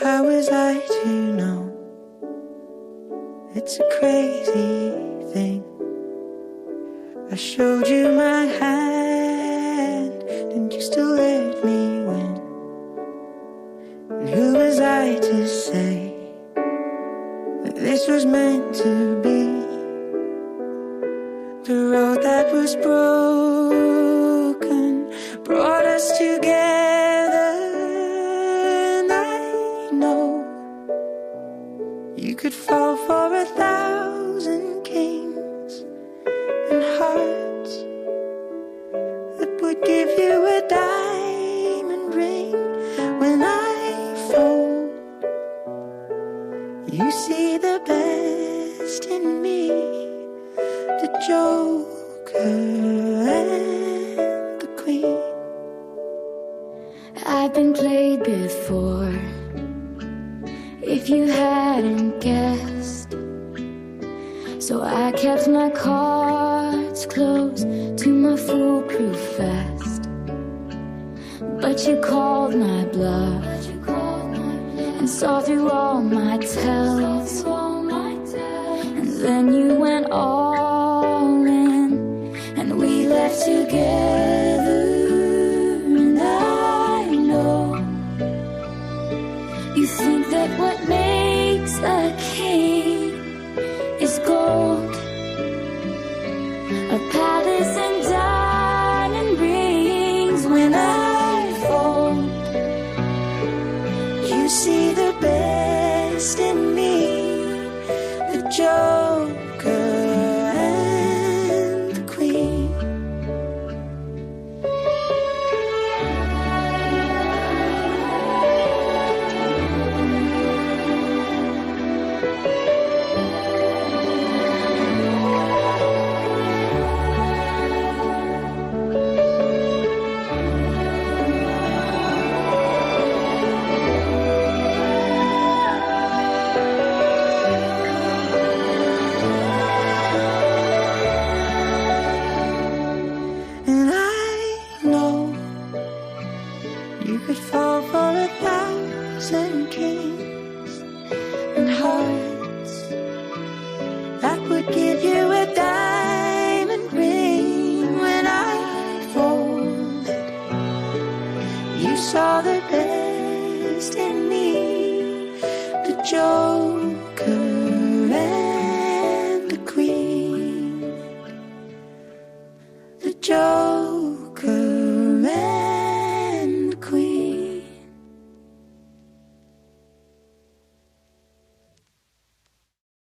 How was I to know? It's a crazy thing. I showed you my hand, and you still let me win. And who was I to say that this was meant to be? The road that was broken brought us together, and I know you could fall for 1,000 kings and hearts that would give you a diamond ring. When I fold, you see the best in me, the Joker and the Queen. I've been played before, if you hadn't guessed. So I kept my cards close to my foolproof vest. But you called my bluff and saw through all my tells. And then you went all in, and we left together. And I know you think that what makes a king is gold, a palace and diamond rings. When I fold, you see the best in me, the Joker and the Queen. And I know you could fall for 1,000 kings and hearts that would give you a diamond ring. When I folded, you saw the best in me, the Joker